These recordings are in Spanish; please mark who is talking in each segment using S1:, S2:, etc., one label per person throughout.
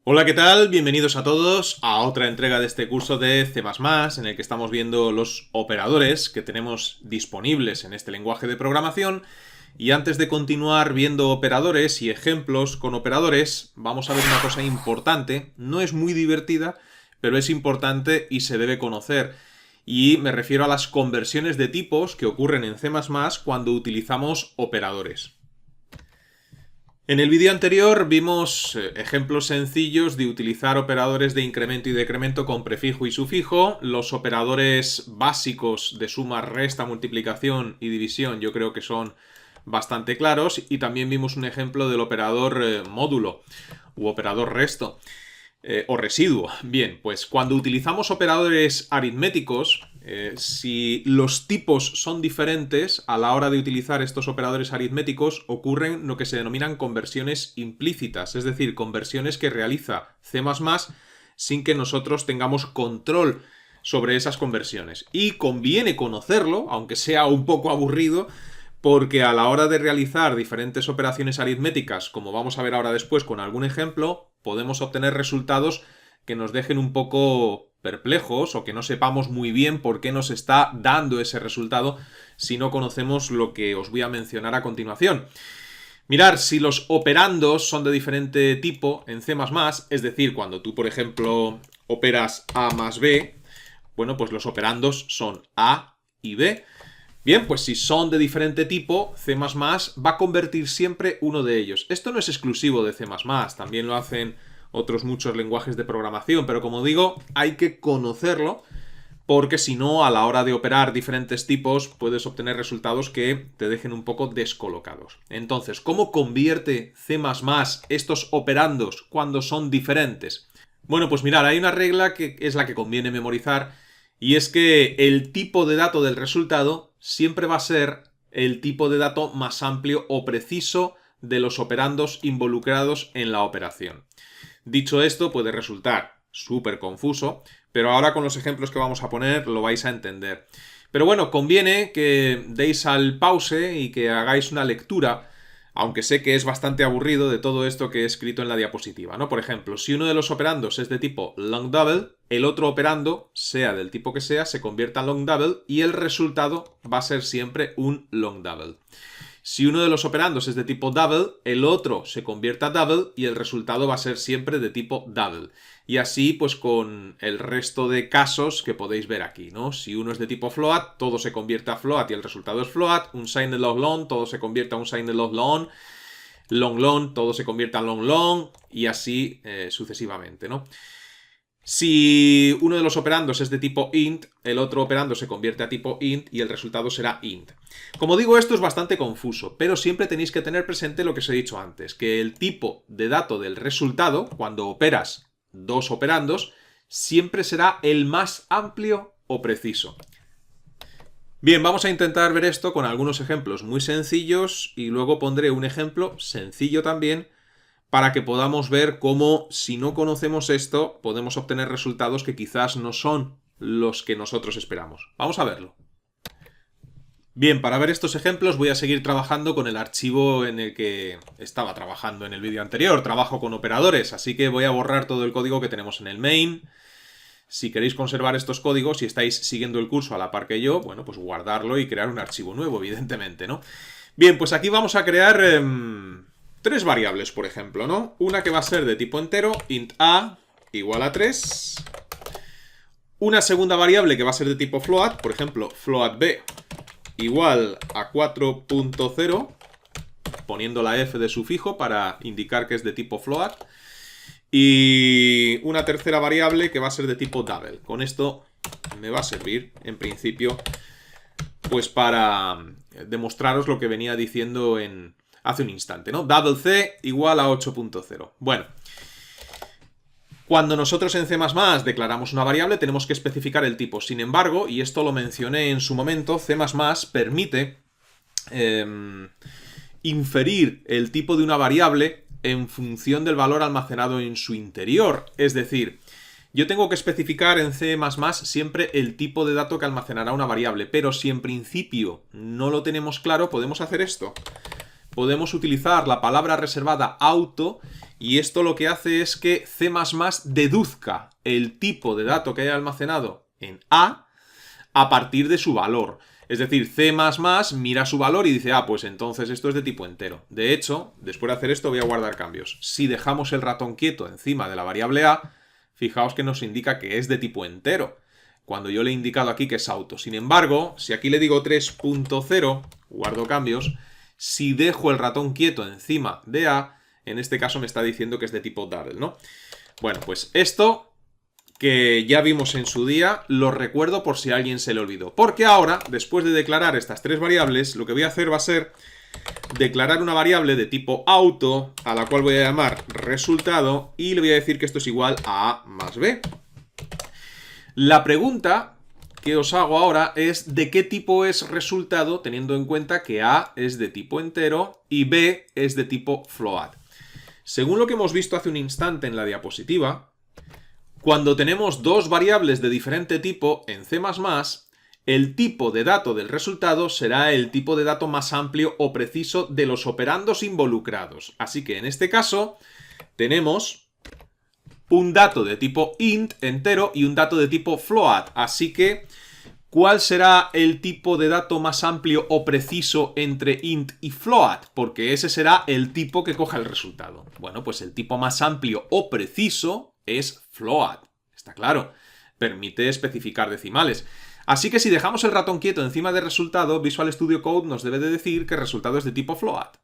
S1: Hola, ¿qué tal? Bienvenidos a todos a otra entrega de este curso de C++, en el que estamos viendo los operadores que tenemos disponibles en este lenguaje de programación. Y antes de continuar viendo operadores y ejemplos con operadores, vamos a ver una cosa importante. No es muy divertida, pero es importante y se debe conocer. Y me refiero a las conversiones de tipos que ocurren en C++ cuando utilizamos operadores. En el vídeo anterior vimos ejemplos sencillos de utilizar operadores de incremento y decremento con prefijo y sufijo. Los operadores básicos de suma, resta, multiplicación y división yo creo que son bastante claros. Y también vimos un ejemplo del operador módulo u operador resto. O residuo. Bien, pues cuando utilizamos operadores aritméticos, si los tipos son diferentes, a la hora de utilizar estos operadores aritméticos ocurren lo que se denominan conversiones implícitas, es decir, conversiones que realiza C++ sin que nosotros tengamos control sobre esas conversiones. Y conviene conocerlo, aunque sea un poco aburrido, porque a la hora de realizar diferentes operaciones aritméticas, como vamos a ver ahora después con algún ejemplo, podemos obtener resultados que nos dejen un poco perplejos o que no sepamos muy bien por qué nos está dando ese resultado si no conocemos lo que os voy a mencionar a continuación. Mirar si los operandos son de diferente tipo en C++, es decir, cuando tú, por ejemplo, operas A más B, bueno, pues los operandos son A y B. Bien, pues si son de diferente tipo, C++ va a convertir siempre uno de ellos. Esto no es exclusivo de C++, también lo hacen otros muchos lenguajes de programación, pero como digo, hay que conocerlo porque si no, a la hora de operar diferentes tipos, puedes obtener resultados que te dejen un poco descolocados. Entonces, ¿cómo convierte C++ estos operandos cuando son diferentes? Bueno, pues mirad, hay una regla que es la que conviene memorizar, y es que el tipo de dato del resultado siempre va a ser el tipo de dato más amplio o preciso de los operandos involucrados en la operación. Dicho esto, puede resultar súper confuso, pero ahora con los ejemplos que vamos a poner lo vais a entender. Pero bueno, conviene que deis al pause y que hagáis una lectura, aunque sé que es bastante aburrido, de todo esto que he escrito en la diapositiva, ¿no? Por ejemplo, si uno de los operandos es de tipo long double, el otro operando, sea del tipo que sea, se convierta en long double y el resultado va a ser siempre un long double. Si uno de los operandos es de tipo double, el otro se convierte a double y el resultado va a ser siempre de tipo double. Y así pues con el resto de casos que podéis ver aquí, ¿no? Si uno es de tipo float, todo se convierte a float y el resultado es float. Un signed log long, todo se convierte a un signed log long. Long long, todo se convierte a long long y así sucesivamente, ¿no? Si uno de los operandos es de tipo int, el otro operando se convierte a tipo int y el resultado será int. Como digo, esto es bastante confuso, pero siempre tenéis que tener presente lo que os he dicho antes, que el tipo de dato del resultado, cuando operas dos operandos, siempre será el más amplio o preciso. Bien, vamos a intentar ver esto con algunos ejemplos muy sencillos y luego pondré un ejemplo sencillo también para que podamos ver cómo, si no conocemos esto, podemos obtener resultados que quizás no son los que nosotros esperamos. Vamos a verlo. Bien, para ver estos ejemplos voy a seguir trabajando con el archivo en el que estaba trabajando en el vídeo anterior. Trabajo con operadores, así que voy a borrar todo el código que tenemos en el main. Si queréis conservar estos códigos y estáis siguiendo el curso a la par que yo, bueno, pues guardarlo y crear un archivo nuevo, evidentemente, ¿no? Bien, pues aquí vamos a crear tres variables, por ejemplo, ¿no? Una que va a ser de tipo entero, int a igual a 3. Una segunda variable que va a ser de tipo float, por ejemplo, float b igual a 4.0, poniendo la f de sufijo para indicar que es de tipo float. Y una tercera variable que va a ser de tipo double. Con esto me va a servir, en principio, pues para demostraros lo que venía diciendo hace un instante, ¿no? Double c igual a 8.0. Bueno, cuando nosotros en C++ declaramos una variable tenemos que especificar el tipo. Sin embargo, y esto lo mencioné en su momento, C++ permite inferir el tipo de una variable en función del valor almacenado en su interior. Es decir, yo tengo que especificar en C++ siempre el tipo de dato que almacenará una variable, pero si en principio no lo tenemos claro, podemos hacer esto. podemos utilizar la palabra reservada auto, y esto lo que hace es que C++ deduzca el tipo de dato que haya almacenado en A partir de su valor. Es decir, C++ mira su valor y dice, pues entonces esto es de tipo entero. De hecho, después de hacer esto voy a guardar cambios. Si dejamos el ratón quieto encima de la variable A, fijaos que nos indica que es de tipo entero, cuando yo le he indicado aquí que es auto. Sin embargo, si aquí le digo 3.0, guardo cambios, si dejo el ratón quieto encima de A, en este caso me está diciendo que es de tipo double, ¿no? Bueno, pues esto que ya vimos en su día, lo recuerdo por si a alguien se le olvidó. Porque ahora, después de declarar estas tres variables, lo que voy a hacer va a ser declarar una variable de tipo auto, a la cual voy a llamar resultado, y le voy a decir que esto es igual a A más B. La pregunta que os hago ahora es de qué tipo es resultado, teniendo en cuenta que A es de tipo entero y B es de tipo float. Según lo que hemos visto hace un instante en la diapositiva, cuando tenemos dos variables de diferente tipo en C++, el tipo de dato del resultado será el tipo de dato más amplio o preciso de los operandos involucrados. Así que en este caso tenemos un dato de tipo int, entero, y un dato de tipo float. Así que, ¿cuál será el tipo de dato más amplio o preciso entre int y float? Porque ese será el tipo que coja el resultado. Bueno, pues el tipo más amplio o preciso es float. Está claro. Permite especificar decimales. Así que si dejamos el ratón quieto encima de resultado, Visual Studio Code nos debe de decir que el resultado es de tipo float.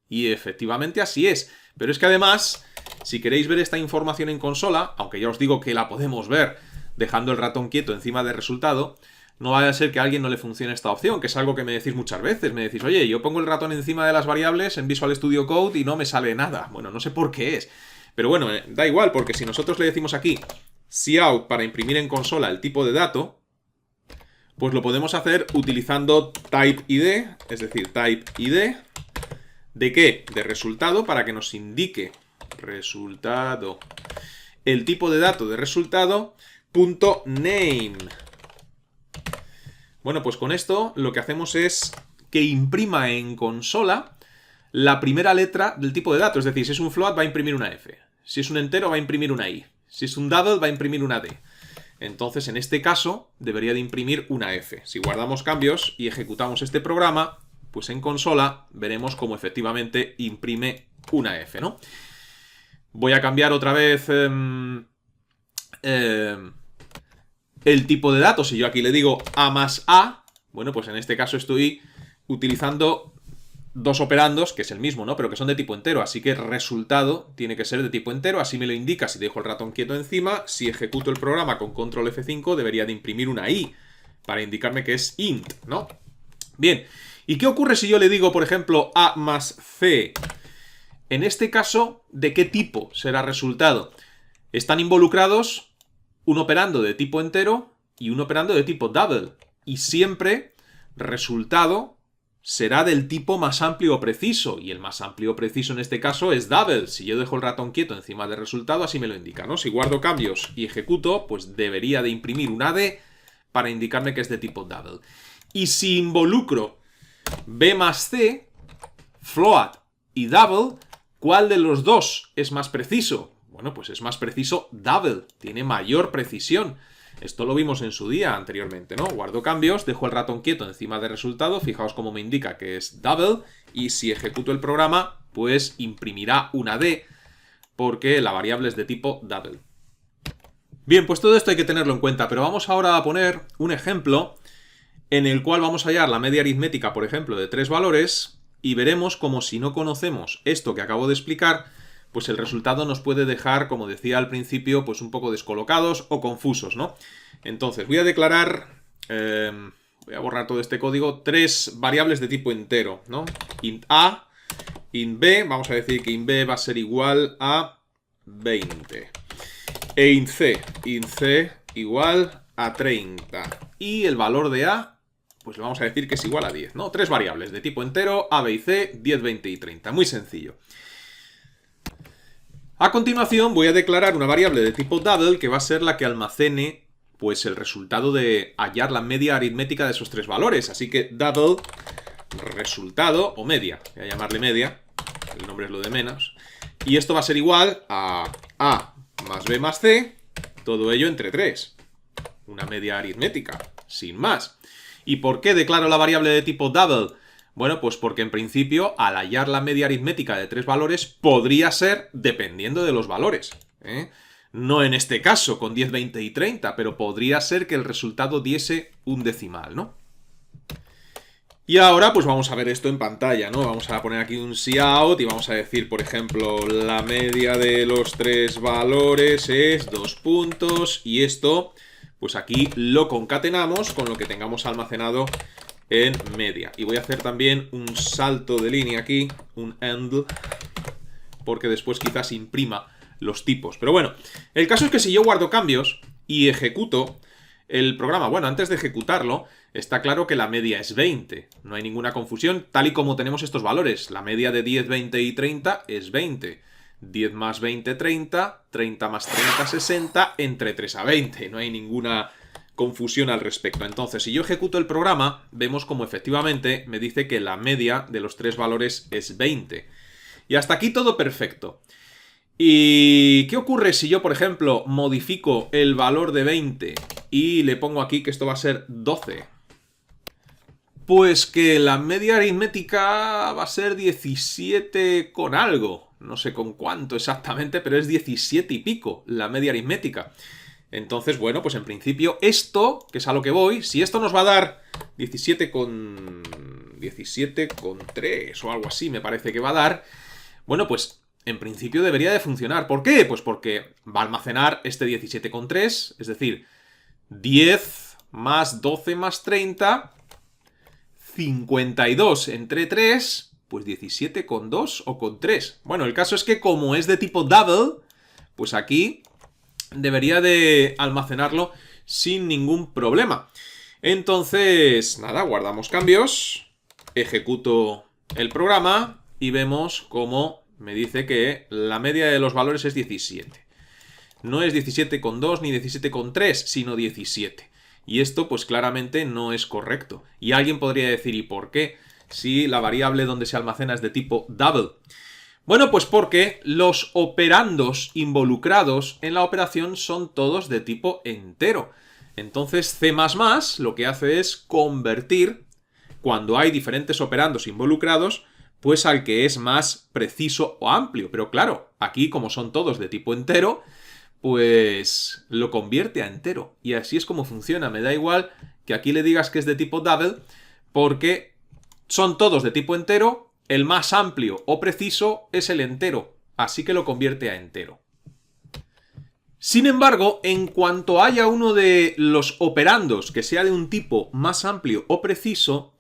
S1: Y efectivamente así es. Pero es que además, si queréis ver esta información en consola, aunque ya os digo que la podemos ver dejando el ratón quieto encima de resultado, no vaya a ser que a alguien no le funcione esta opción, que es algo que me decís muchas veces. Me decís, oye, yo pongo el ratón encima de las variables en Visual Studio Code y no me sale nada. Bueno, no sé por qué es. Pero bueno, da igual, porque si nosotros le decimos aquí cout para imprimir en consola el tipo de dato, pues lo podemos hacer utilizando typeID, es decir, typeID, ¿de qué? De resultado, para que nos indique resultado, el tipo de dato de resultado, .name. Bueno, pues con esto lo que hacemos es que imprima en consola la primera letra del tipo de dato. Es decir, si es un float va a imprimir una F. Si es un entero va a imprimir una I. Si es un double va a imprimir una D. Entonces, en este caso, debería de imprimir una F. Si guardamos cambios y ejecutamos este programa, pues en consola veremos cómo efectivamente imprime una F, ¿no? Voy a cambiar otra vez el tipo de datos. Si yo aquí le digo A más A, bueno, pues en este caso estoy utilizando dos operandos, que es el mismo, ¿no? Pero que son de tipo entero, así que el resultado tiene que ser de tipo entero, así me lo indica si dejo el ratón quieto encima. Si ejecuto el programa con control F5 debería de imprimir una I, para indicarme que es int, ¿no? Bien, ¿y qué ocurre si yo le digo, por ejemplo, A más C? En este caso, ¿de qué tipo será resultado? Están involucrados un operando de tipo entero y un operando de tipo double, y siempre resultado será del tipo más amplio o preciso, y el más amplio o preciso en este caso es double. Si yo dejo el ratón quieto encima del resultado, así me lo indica, ¿no? Si guardo cambios y ejecuto, pues debería de imprimir una D para indicarme que es de tipo double. Y si involucro B más C, float y double, ¿cuál de los dos es más preciso? Bueno, pues es más preciso double, tiene mayor precisión. Esto lo vimos en su día anteriormente, ¿no? Guardo cambios, dejo el ratón quieto encima del resultado, fijaos cómo me indica que es double, y si ejecuto el programa, pues imprimirá una D, porque la variable es de tipo double. Bien, pues todo esto hay que tenerlo en cuenta, pero vamos ahora a poner un ejemplo en el cual vamos a hallar la media aritmética, por ejemplo, de tres valores, y veremos como si no conocemos esto que acabo de explicar, pues el resultado nos puede dejar, como decía al principio, pues un poco descolocados o confusos, ¿no? Entonces, voy a declarar, voy a borrar todo este código, tres variables de tipo entero, ¿no? Int A, int B, vamos a decir que int B va a ser igual a 20. E int C igual a 30. Y el valor de A, pues le vamos a decir que es igual a 10, ¿no? Tres variables de tipo entero, A, B y C, 10, 20 y 30. Muy sencillo. A continuación voy a declarar una variable de tipo double que va a ser la que almacene pues el resultado de hallar la media aritmética de esos tres valores. Así que double resultado o media. Voy a llamarle media, el nombre es lo de menos. Y esto va a ser igual a A más B más C, todo ello entre 3. Una media aritmética, sin más. ¿Y por qué declaro la variable de tipo double? Bueno, pues porque en principio, al hallar la media aritmética de 3 valores, podría ser dependiendo de los valores, ¿eh? No en este caso, con 10, 20 y 30, pero podría ser que el resultado diese un decimal, ¿no? Y ahora pues vamos a ver esto en pantalla, ¿no? Vamos a poner aquí un cout y vamos a decir, por ejemplo, la media de los 3 valores es 2 puntos y esto, pues aquí lo concatenamos con lo que tengamos almacenado en media. Y voy a hacer también un salto de línea aquí, un end, porque después quizás imprima los tipos. Pero bueno, el caso es que si yo guardo cambios y ejecuto el programa, bueno, antes de ejecutarlo, está claro que la media es 20. No hay ninguna confusión, tal y como tenemos estos valores. La media de 10, 20 y 30 es 20. 10 más 20, 30. 30 más 30, 60. Entre 3 a 20. No hay ninguna confusión al respecto. Entonces, si yo ejecuto el programa, vemos como efectivamente me dice que la media de los 3 valores es 20. Y hasta aquí todo perfecto. ¿Y qué ocurre si yo, por ejemplo, modifico el valor de 20 y le pongo aquí que esto va a ser 12? Pues que la media aritmética va a ser 17 con algo. No sé con cuánto exactamente, pero es 17 y pico la media aritmética. Entonces, bueno, pues en principio esto, que es a lo que voy, si esto nos va a dar 17 con 3 o algo así me parece que va a dar, bueno, pues en principio debería de funcionar. ¿Por qué? Pues porque va a almacenar este 17,3, es decir, 10 más 12 más 30, 52 entre 3, pues 17 con 2 o con 3. Bueno, el caso es que como es de tipo double, pues aquí debería de almacenarlo sin ningún problema. Entonces, nada, guardamos cambios, ejecuto el programa y vemos cómo me dice que la media de los valores es 17. No es 17,2 ni 17,3, sino 17. Y esto pues claramente no es correcto. Y alguien podría decir, ¿y por qué? Si la variable donde se almacena es de tipo double. Bueno, pues porque los operandos involucrados en la operación son todos de tipo entero. Entonces C++ lo que hace es convertir, cuando hay diferentes operandos involucrados, pues al que es más preciso o amplio. Pero claro, aquí como son todos de tipo entero, pues lo convierte a entero. Y así es como funciona. Me da igual que aquí le digas que es de tipo double, porque son todos de tipo entero, el más amplio o preciso es el entero, así que lo convierte a entero. Sin embargo, en cuanto haya uno de los operandos que sea de un tipo más amplio o preciso,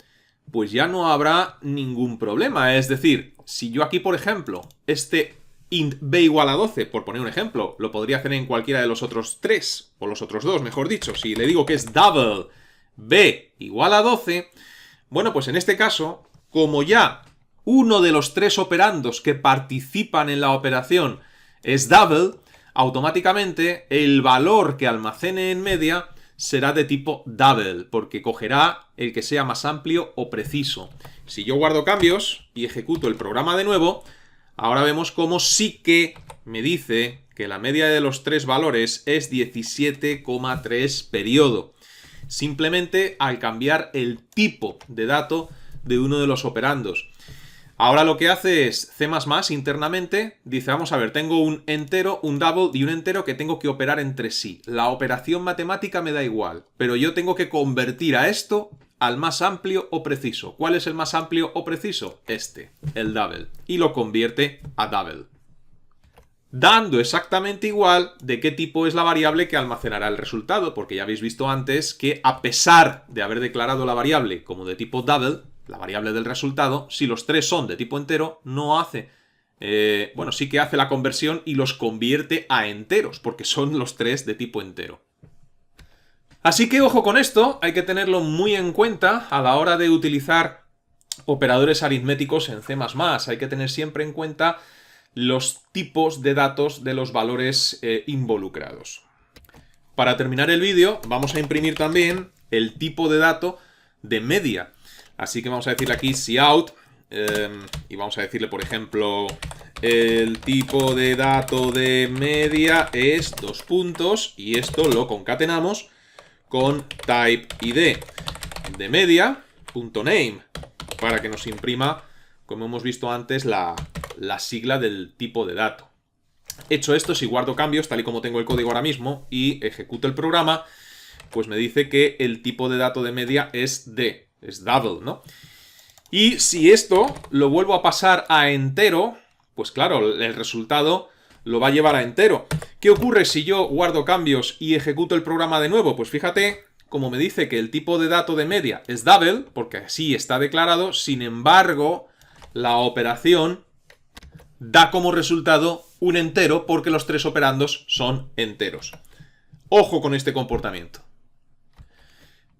S1: pues ya no habrá ningún problema. Es decir, si yo aquí, por ejemplo, este int b igual a 12, por poner un ejemplo, lo podría hacer en cualquiera de los otros 3, o los otros 2, mejor dicho. Si le digo que es double b igual a 12, bueno, pues en este caso, como ya uno de los 3 operandos que participan en la operación es double, automáticamente el valor que almacene en media será de tipo double, porque cogerá el que sea más amplio o preciso. Si yo guardo cambios y ejecuto el programa de nuevo, ahora vemos cómo sí que me dice que la media de los 3 valores es 17,3 periodo. Simplemente al cambiar el tipo de dato de uno de los operandos. Ahora lo que hace es C++ internamente, dice, vamos a ver, tengo un entero, un double y un entero que tengo que operar entre sí. La operación matemática me da igual, pero yo tengo que convertir a esto al más amplio o preciso. ¿Cuál es el más amplio o preciso? Este, el double. Y lo convierte a double. Dando exactamente igual de qué tipo es la variable que almacenará el resultado, porque ya habéis visto antes que a pesar de haber declarado la variable como de tipo double, la variable del resultado, si los 3 son de tipo entero, no hace, bueno, sí que hace la conversión y los convierte a enteros, porque son los 3 de tipo entero. Así que ojo con esto, hay que tenerlo muy en cuenta a la hora de utilizar operadores aritméticos en C++. Hay que tener siempre en cuenta los tipos de datos de los valores involucrados. Para terminar el vídeo, vamos a imprimir también el tipo de dato de media. Así que vamos a decirle aquí cout y vamos a decirle, por ejemplo, el tipo de dato de media es 2 puntos y esto lo concatenamos con type id de media.name para que nos imprima, como hemos visto antes, la sigla del tipo de dato. Hecho esto, si guardo cambios, tal y como tengo el código ahora mismo, y ejecuto el programa, pues me dice que el tipo de dato de media es D, es double, ¿no? Y si esto lo vuelvo a pasar a entero, pues claro, el resultado lo va a llevar a entero. ¿Qué ocurre si yo guardo cambios y ejecuto el programa de nuevo? Pues fíjate, como me dice que el tipo de dato de media es double, porque así está declarado, sin embargo, la operación da como resultado un entero porque los 3 operandos son enteros. Ojo con este comportamiento.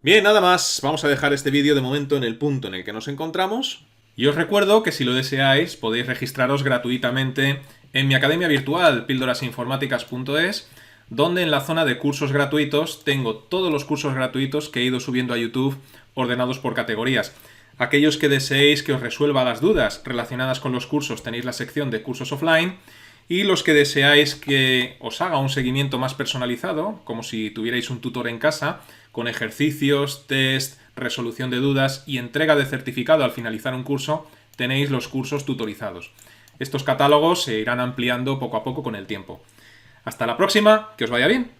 S1: Bien, nada más, vamos a dejar este vídeo de momento en el punto en el que nos encontramos. Y os recuerdo que si lo deseáis podéis registraros gratuitamente en mi academia virtual píldorasinformáticas.es, donde en la zona de cursos gratuitos tengo todos los cursos gratuitos que he ido subiendo a YouTube ordenados por categorías. Aquellos que deseéis que os resuelva las dudas relacionadas con los cursos tenéis la sección de cursos offline, y los que deseáis que os haga un seguimiento más personalizado, como si tuvierais un tutor en casa, con ejercicios, test, resolución de dudas y entrega de certificado al finalizar un curso, tenéis los cursos tutorizados. Estos catálogos se irán ampliando poco a poco con el tiempo. Hasta la próxima, que os vaya bien.